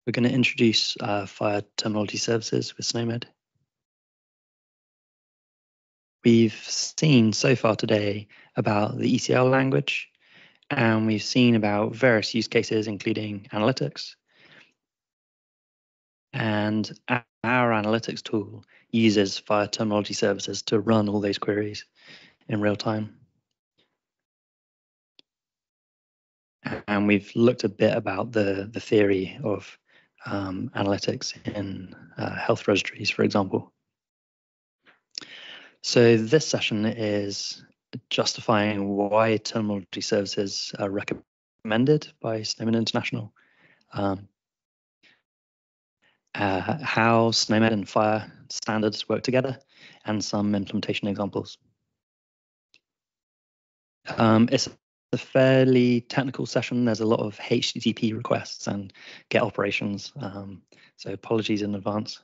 We're going to introduce fire terminology services with SNOMED. We've seen so far today about the ECL language, and we've seen about various use cases, including analytics. And our analytics tool uses fire terminology services to run all those queries in real time. And we've looked a bit about the theory of analytics in health registries, for example. So this session is justifying why terminology services are recommended by SNOMED International, how SNOMED and FIRE standards work together, and some implementation examples. It's a fairly technical session. There's a lot of HTTP requests and GET operations, so apologies in advance.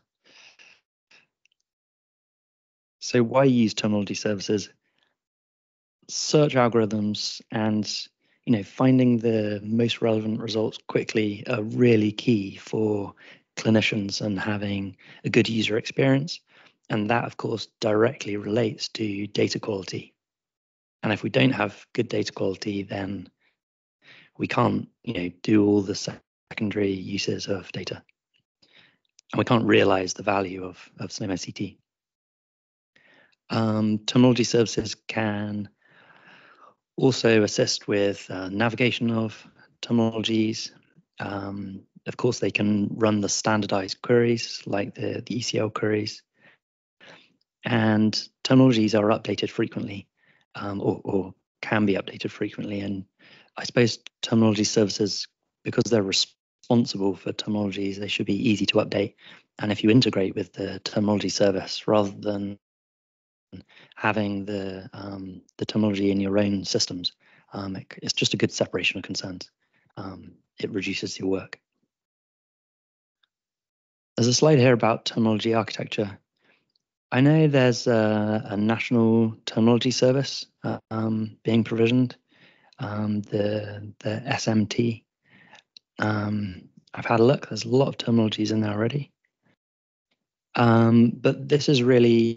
So why use terminology services? Search algorithms and finding the most relevant results quickly are really key for clinicians and having a good user experience. And that, of course, directly relates to data quality. And if we don't have good data quality, then we can't, do all the secondary uses of data. And we can't realize the value of SNOMED CT. Terminology services can also assist with navigation of terminologies. Of course, they can run the standardized queries like the ECL queries. And terminologies are updated frequently, or can be updated frequently. And I suppose terminology services, because they're responsible for terminologies, they should be easy to update. And if you integrate with the terminology service rather than having the terminology in your own systems, it's just a good separation of concerns. It reduces your work. There's a slide here about terminology architecture. I know there's a national terminology service being provisioned, the SMT. I've had a look. There's a lot of terminologies in there already. But this is really,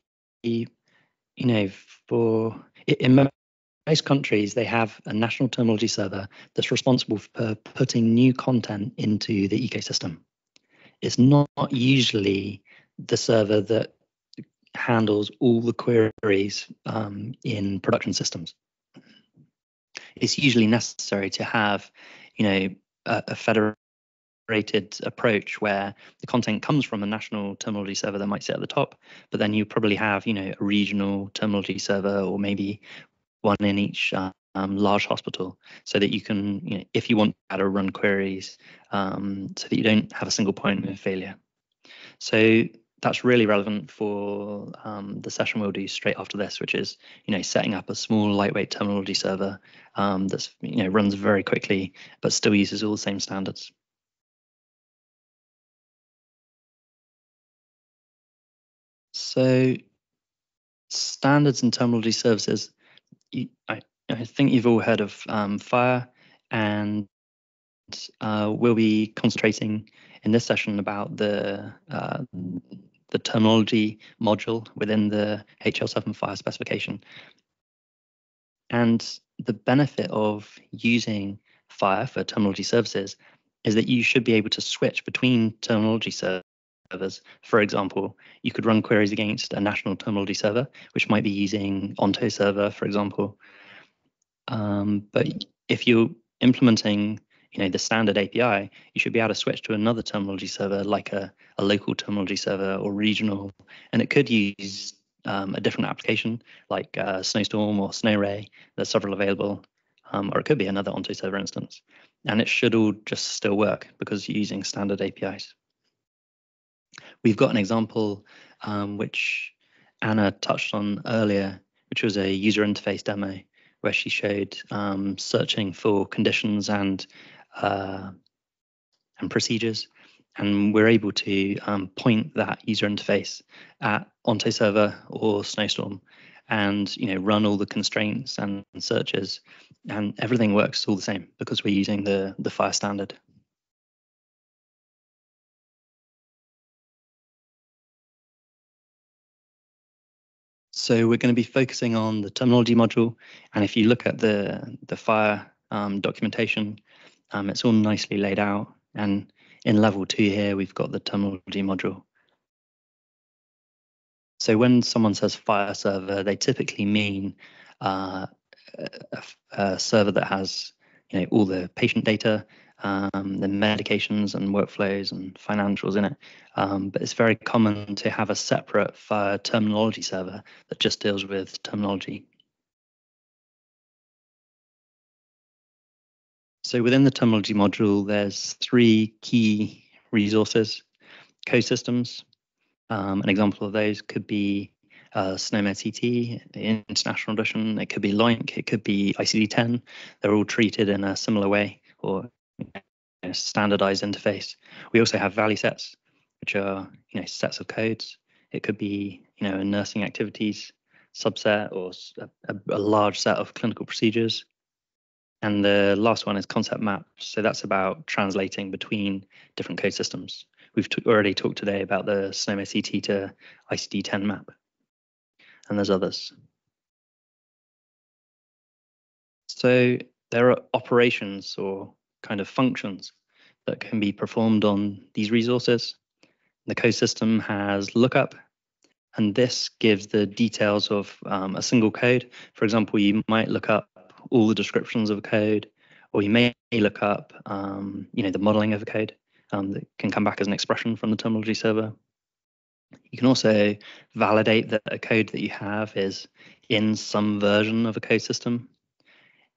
for in most countries, they have a national terminology server that's responsible for putting new content into the ecosystem. It's not usually the server that handles all the queries in production systems. It's usually necessary to have, a federated approach where the content comes from a national terminology server that might sit at the top, but then you probably have, a regional terminology server, or maybe one in each large hospital, so that you can, if you want to run queries, so that you don't have a single point of failure. So that's really relevant for the session we'll do straight after this, which is, setting up a small lightweight terminology server that's, runs very quickly, but still uses all the same standards. So standards and terminology services, I think you've all heard of FIRE, and we'll be concentrating in this session about the terminology module within the HL7 FIRE specification. And the benefit of using FIRE for terminology services is that you should be able to switch between terminology servers. For example, you could run queries against a national terminology server, which might be using Onto server, for example. But if you're implementing, the standard API, you should be able to switch to another terminology server, like a local terminology server or regional, and it could use a different application like Snowstorm or Snowray. There's several available, or it could be another Onto server instance, and it should all just still work because you're using standard APIs. We've got an example which Anna touched on earlier, which was a user interface demo where she showed searching for conditions and procedures, and we're able to point that user interface at Onto server or Snowstorm, and run all the constraints and searches, and everything works all the same because we're using the FIRE standard. So we're going to be focusing on the terminology module, and if you look at the fire documentation, it's all nicely laid out. And in level 2 here, we've got the terminology module. So when someone says fire server, they typically mean a server that has, all the patient data, the medications and workflows and financials in it. But it's very common to have a separate fire terminology server that just deals with terminology. So within the terminology module, there's 3 key resources: code systems. An example of those could be SNOMED CT, the international edition. It could be LOINC, it could be ICD-10. They're all treated in a similar way, or a standardized interface. We also have value sets, which are sets of codes. It could be a nursing activities subset, or a large set of clinical procedures. And the last one is concept maps. So that's about translating between different code systems. We've already talked today about the SNOMED CT to ICD-10 map, and there's others. So there are operations or kind of functions that can be performed on these resources. The code system has lookup, and this gives the details of a single code. For example, you might look up all the descriptions of a code, or you may look up the modeling of a code that can come back as an expression from the terminology server. You can also validate that a code that you have is in some version of a code system,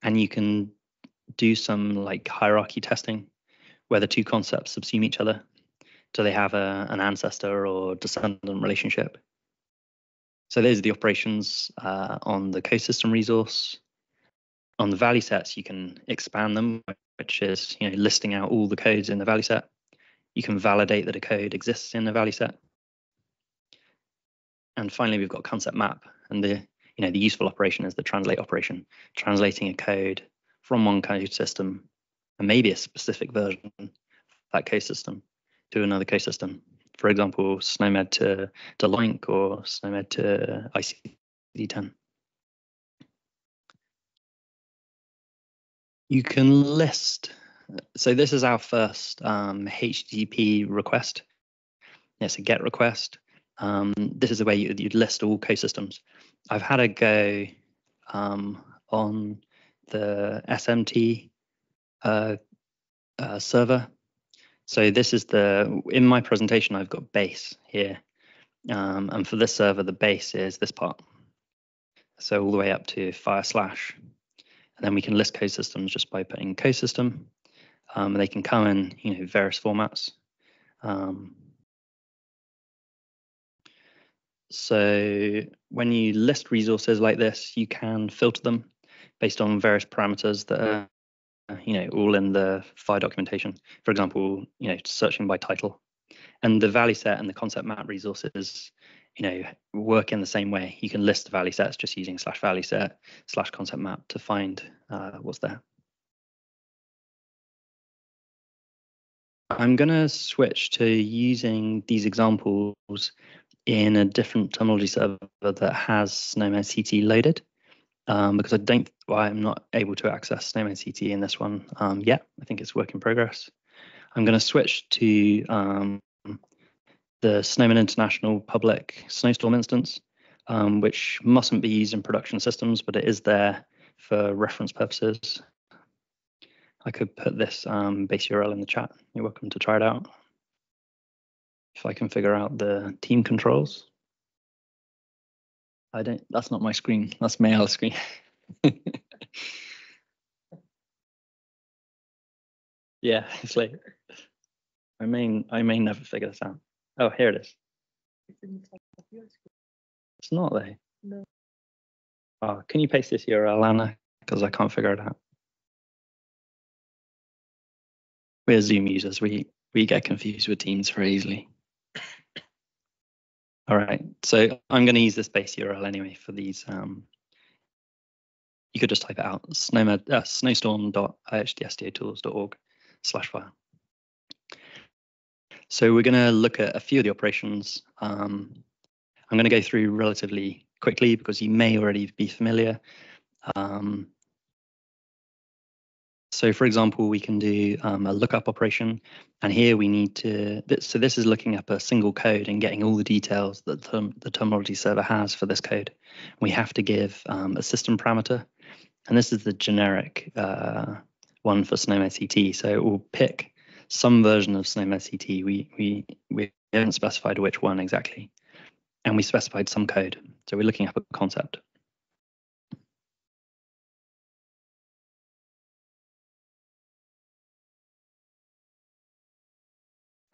and you can do some like hierarchy testing where the 2 concepts subsume each other. Do they have an ancestor or descendant relationship? So those are the operations on the code system resource. On the value sets, you can expand them, which is listing out all the codes in the value set. You can validate that a code exists in the value set. And finally, we've got concept map, and the useful operation is the translate operation, translating a code from one code system, and maybe a specific version of that code system, to another code system. For example, SNOMED to LOINC, or SNOMED to ICD-10. You can list. So this is our first HTTP request. It's a GET request. This is the way you'd list all code systems. I've had a go on the SMT server. So this is in my presentation, I've got base here. And for this server, the base is this part. So all the way up to /. And then we can list code systems just by putting code system. They can come in various formats. So when you list resources like this, you can filter them based on various parameters that are all in the fire documentation. For example, searching by title. And the value set and the concept map resources work in the same way. You can list the value sets just using /value set /concept map to find what's there. I'm going to switch to using these examples in a different terminology server that has SNOMED CT loaded, because I'm not able to access SNOMED CT in this one yet. I think it's work in progress. I'm going to switch to the SNOMED International public snowstorm instance, which mustn't be used in production systems, but it is there for reference purposes. I could put this base URL in the chat. You're welcome to try it out. If I can figure out the team controls. That's not my screen, that's Mail's screen. Yeah, it's late. I may never figure this out. Oh, here it is. It's not there. No. Oh, can you paste this URL, Anna? Because I can't figure it out. We're Zoom users. We get confused with Teams very easily. All right, so I'm going to use this base URL anyway for these. You could just type it out: snowstorm.ihdsdatools.org/file. So we're going to look at a few of the operations. I'm going to go through relatively quickly because you may already be familiar. So for example, we can do a lookup operation, and here we need to, so this is looking up a single code and getting all the details that the terminology server has for this code. We have to give a system parameter, and this is the generic one for SNOMED CT. So it will pick some version of SNOMED CT. We haven't specified which one exactly, and we specified some code. So we're looking up a concept.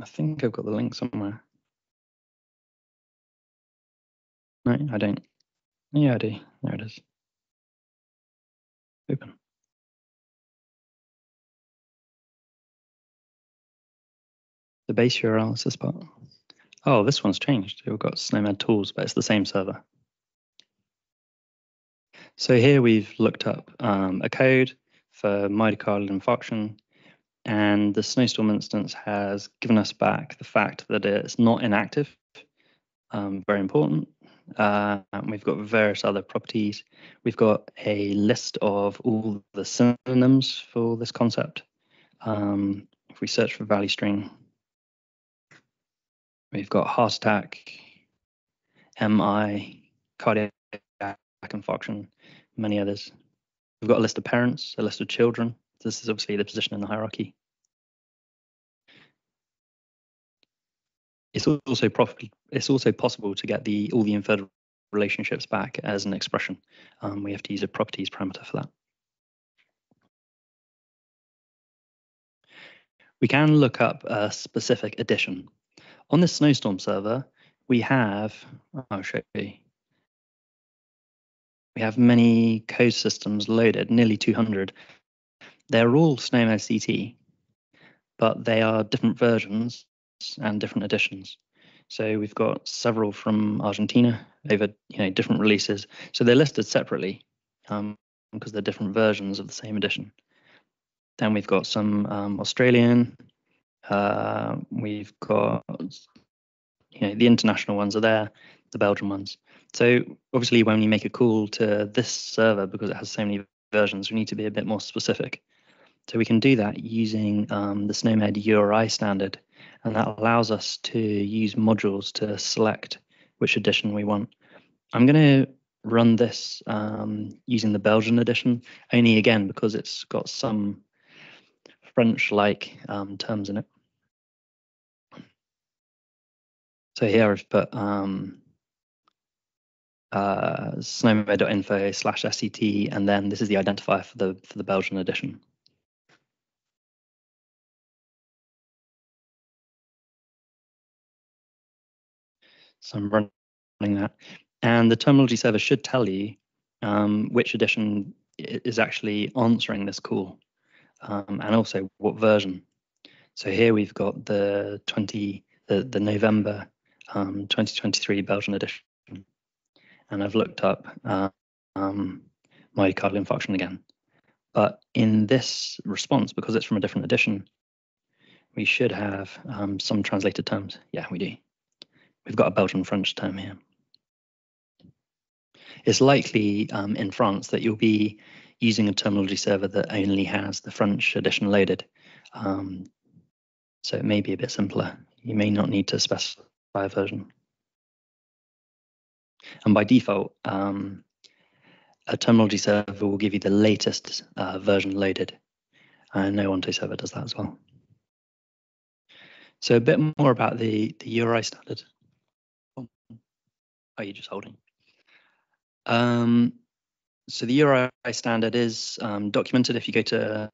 I think I've got the link somewhere. No, I don't. Yeah, I do. There it is. Open. The base URL is this part. Oh, this one's changed. We've got SNOMED tools, but it's the same server. So here we've looked up a code for myocardial infarction, and the snowstorm instance has given us back the fact that it's not inactive. Very important. We've got various other properties. We've got a list of all the synonyms for this concept. If we search for value string, we've got heart attack, MI, cardiac infarction, many others. We've got a list of parents, a list of children. This is obviously the position in the hierarchy. It's also possible to get all the inferred relationships back as an expression. We have to use a properties parameter for that. We can look up a specific addition. On this snowstorm server, we have, I'll show you. We have many code systems loaded, nearly 200. They're all SNOMED CT, but they are different versions and different editions. So we've got several from Argentina over different releases. So they're listed separately because they're different versions of the same edition. Then we've got some Australian. We've got the international ones are there, the Belgian ones. So obviously when you make a call to this server, because it has so many versions, we need to be a bit more specific. So we can do that using the SNOMED URI standard, and that allows us to use modules to select which edition we want. I'm going to run this using the Belgian edition, only again because it's got some French-like terms in it. So here I've put snowmed.info/SCT, and then this is the identifier for the Belgian edition. So I'm running that, and the terminology server should tell you which edition is actually answering this call, and also what version. So here we've got the November 2023 Belgian edition, and I've looked up myocardial infarction again. But in this response, because it's from a different edition, we should have some translated terms. Yeah, we do. We've got a Belgian-French term here. It's likely in France that you'll be using a terminology server that only has the French edition loaded. So it may be a bit simpler. You may not need to specify a version. And by default, a terminology server will give you the latest version loaded. And no Onto server does that as well. So a bit more about the URI standard. Are you just holding? So the URI standard is documented. If you go to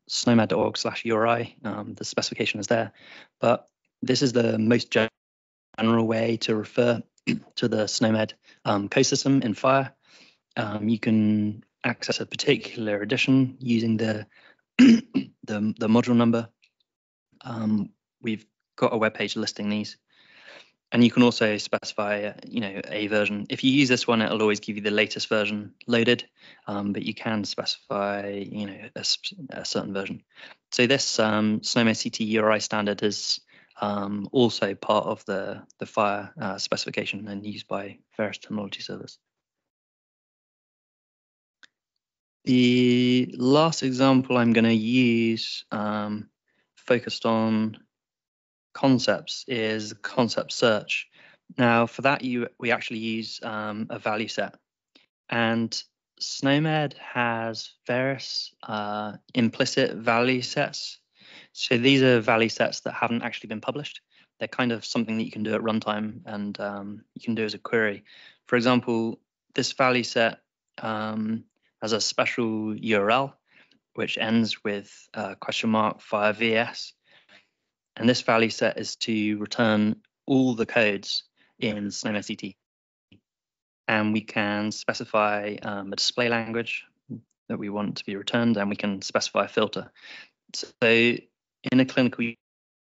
snomed.org/URI, the specification is there. But this is the most general way to refer to the SNOMED code system in Fire. You can access a particular edition using the module number. We've got a web page listing these. And you can also specify, a version. If you use this one, it'll always give you the latest version loaded, but you can specify, a certain version. So this SNOMED CT URI standard is also part of the FHIR specification and used by various terminology servers. The last example I'm going to use focused on concepts is concept search. Now, for that, we actually use a value set, and SNOMED has various implicit value sets. So these are value sets that haven't actually been published. They're kind of something that you can do at runtime, and you can do as a query. For example, this value set has a special URL which ends with $FHIR VS. And this value set is to return all the codes in SNOMED CT. And we can specify a display language that we want to be returned, and we can specify a filter. So in a clinical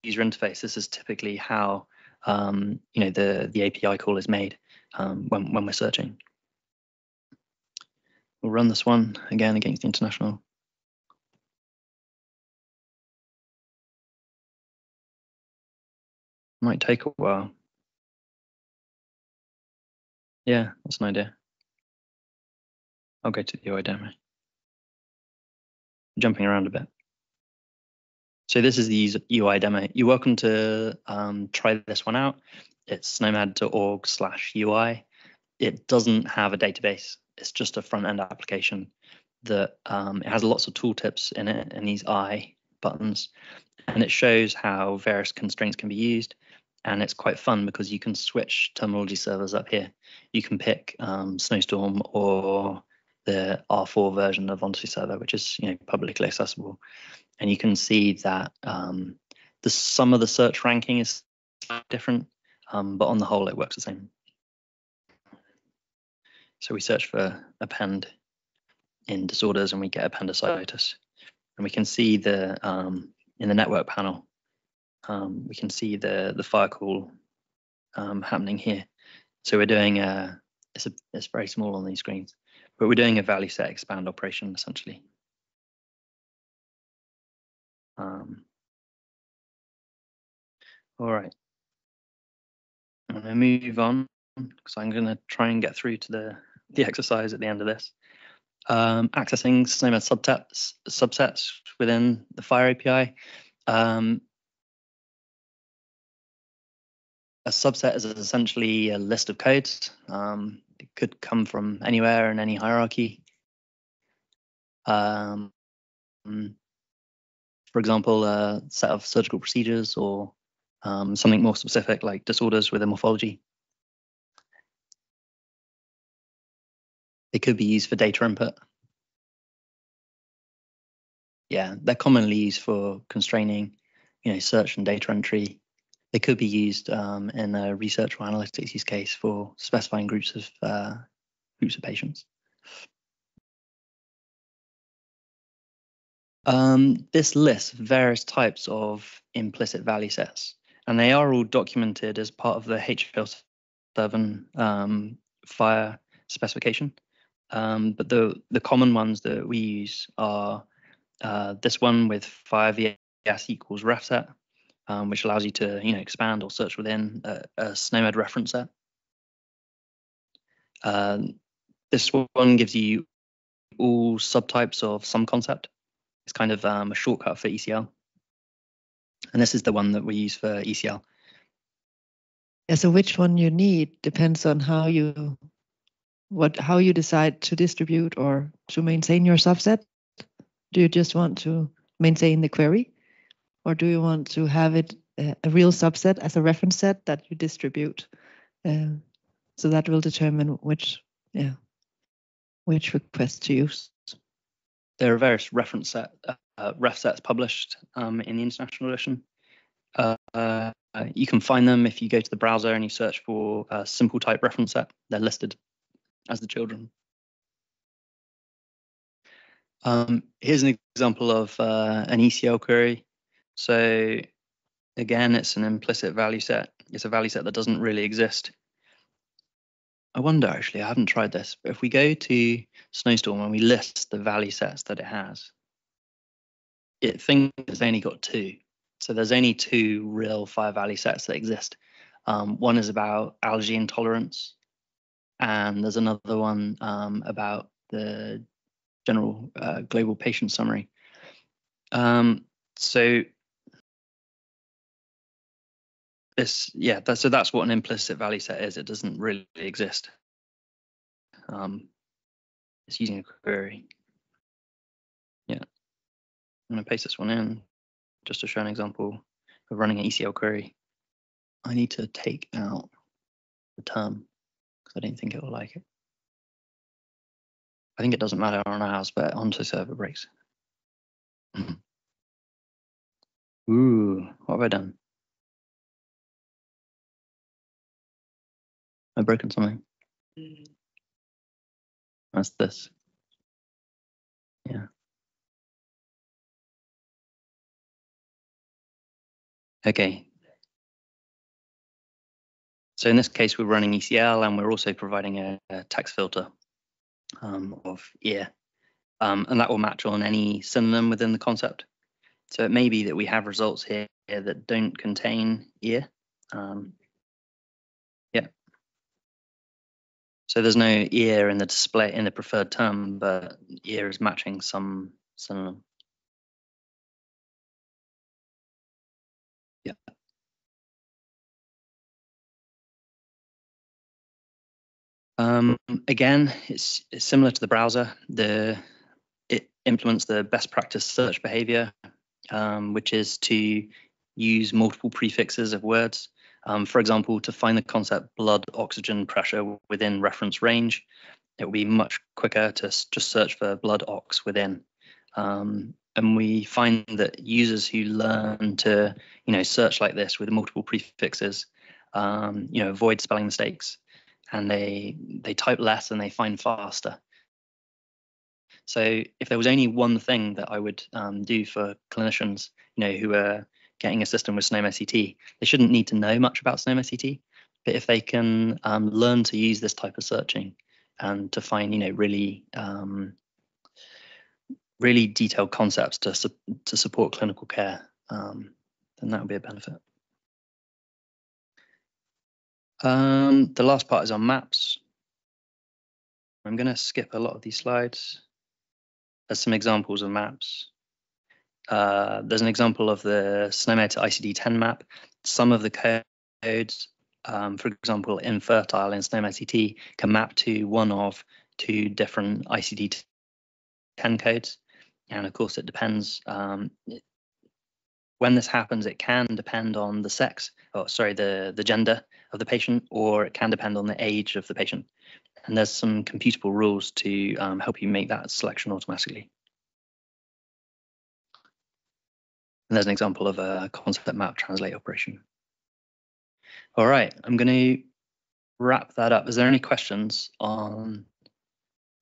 user interface, this is typically how the API call is made when we're searching. We'll run this one again against the international. Might take a while. Yeah, that's an idea. I'll go to the UI demo. Jumping around a bit. So this is the UI demo. You're welcome to try this one out. It's snomed.org/UI. It doesn't have a database. It's just a front-end application that it has lots of tooltips in it and these I buttons, and it shows how various constraints can be used. And it's quite fun because you can switch terminology servers up here. You can pick Snowstorm or the R4 version of Ontity Server, which is publicly accessible. And you can see that the sum of the search ranking is different, but on the whole, it works the same. So we search for append in disorders, and we get appendicitis. And we can see the in the network panel, we can see the FHIR call happening here. So we're doing it's very small on these screens, but we're doing a value set expand operation essentially. All right, I'm going to move on because I'm going to try and get through to the exercise at the end of this. Accessing SNOMED subsets within the FHIR API. A subset is essentially a list of codes. It could come from anywhere in any hierarchy. For example, a set of surgical procedures or something more specific like disorders within morphology. They could be used for data input. Yeah, they're commonly used for constraining, search and data entry. They could be used in a research or analytics use case for specifying groups of patients. This lists various types of implicit value sets, and they are all documented as part of the HL7 FHIR specification. But the common ones that we use are this one with FHIR VS equals ref set, which allows you to expand or search within a SNOMED reference set. This one gives you all subtypes of some concept. It's kind of a shortcut for ECL. And this is the one that we use for ECL. Yeah, so which one you need depends on how you decide to distribute or to maintain your subset. Do you just want to maintain the query, or do you want to have it a real subset as a reference set that you distribute? So that will determine which request to use. There are various reference ref sets published in the international edition. You can find them if you go to the browser and you search for a simple type reference set. They're listed as the children. Here's an example of an ECL query. So again, it's an implicit value set. It's a value set that doesn't really exist. I wonder, actually, I haven't tried this, but if we go to Snowstorm and we list the value sets that it has, it thinks it's only got 2. So there's only two real Fire Valley sets that exist. One is about allergy intolerance, and there's another one about the general global patient summary. So that's what an implicit value set is. It doesn't really exist. It's using a query. Yeah, I'm going to paste this one in just to show an example of running an ECL query. I need to take out the term because I don't think it will like it. I think it doesn't matter on ours, but onto server breaks. Ooh, what have I done? I've broken something. That's this. Yeah. Okay. So in this case, we're running ECL and we're also providing a text filter of ear. And that will match on any synonym within the concept. So it may be that we have results here that don't contain ear. Yeah. So there's no ear in the display in the preferred term, but ear is matching some synonym. Yeah. Again, it's similar to the browser. It implements the best practice search behavior, which is to use multiple prefixes of words. For example, to find the concept blood oxygen pressure within reference range, it will be much quicker to just search for blood ox within. And we find that users who learn to, search like this with multiple prefixes, avoid spelling mistakes, and they type less and they find faster. So if there was only one thing that I would do for clinicians, who are getting a system with SNOMED CT, they shouldn't need to know much about SNOMED CT, but if they can learn to use this type of searching and to find, really detailed concepts to support clinical care, then that would be a benefit. The last part is on maps. I'm going to skip a lot of these slides. There's some examples of maps. There's an example of the SNOMED to ICD-10 map. Some of the codes, for example, infertile in SNOMED CT, can map to one of two different ICD-10 codes. And of course, it depends. When this happens, it can depend on the sex, the gender of the patient, or it can depend on the age of the patient. And there's some computable rules to help you make that selection automatically. And there's an example of a concept map translate operation. All right, I'm going to wrap that up. Is there any questions on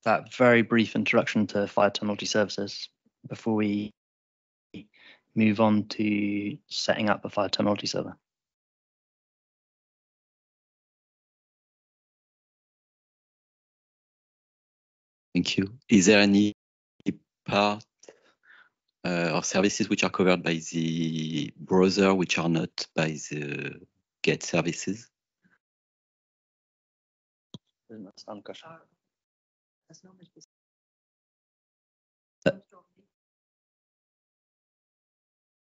that very brief introduction to fire terminology services before we move on to setting up a fire terminology server? Thank you. Is there any part of services which are covered by the browser which are not by the GET services?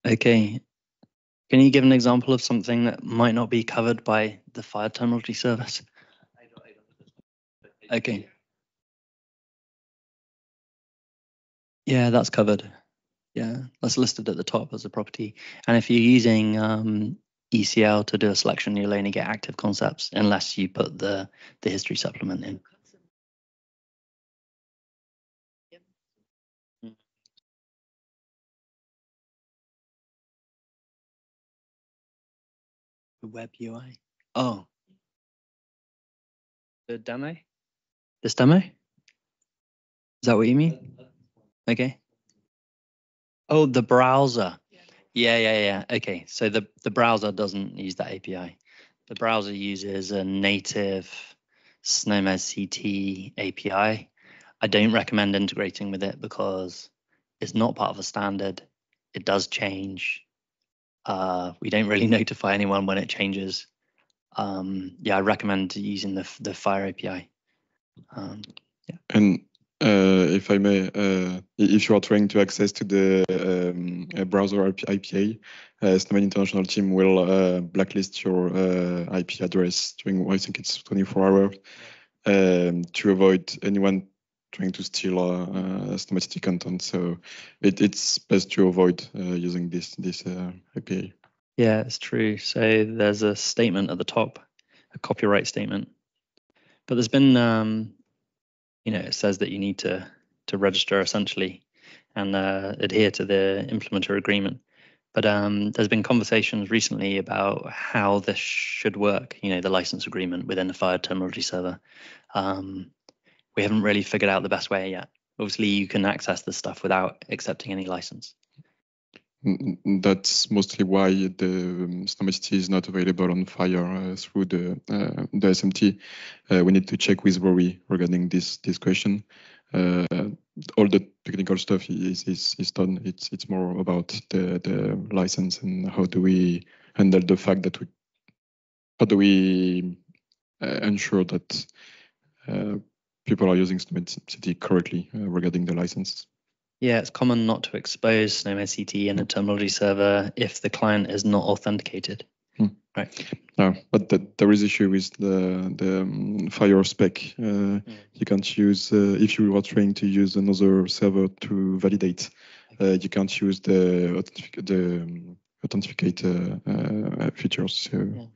Okay. Can you give an example of something that might not be covered by the fire terminology service? Okay. Yeah, that's covered. Yeah, that's listed at the top as a property. And if you're using ECL to do a selection, you'll only get active concepts unless you put the history supplement in. The web UI. Oh. The demo? This demo? Is that what you mean? Okay. Oh, the browser. Yeah. Okay, so the browser doesn't use that API. The browser uses a native SNOMED CT API. I don't recommend integrating with it because it's not part of a standard. It does change We don't really notify anyone when it changes. I recommend using the Fire API. And if I may, if you are trying to access to the browser API, SNOMED International team will blacklist your IP address during, I think it's 24 hours, to avoid anyone trying to steal SNOMED CT content. So it's best to avoid using this API. Yeah, it's true. So there's a statement at the top, a copyright statement, but there's been it says that you need to register essentially and adhere to the implementer agreement. But there's been conversations recently about how this should work, the license agreement within the Fire terminology server. We haven't really figured out the best way yet. Obviously, you can access this stuff without accepting any license. That's mostly why the SNOMED CT is not available on Fire through the SMT. We need to check with Rory regarding this question. All the technical stuff is done. It's more about the license and how do we handle the fact that how do we ensure that people are using SNOMED CT correctly regarding the license. Yeah, it's common not to expose SNOMED CT in a terminology server if the client is not authenticated. Right. No, but there is issue with the Fire spec. You can't use if you are trying to use another server to validate. You can't use the authenticate features. So.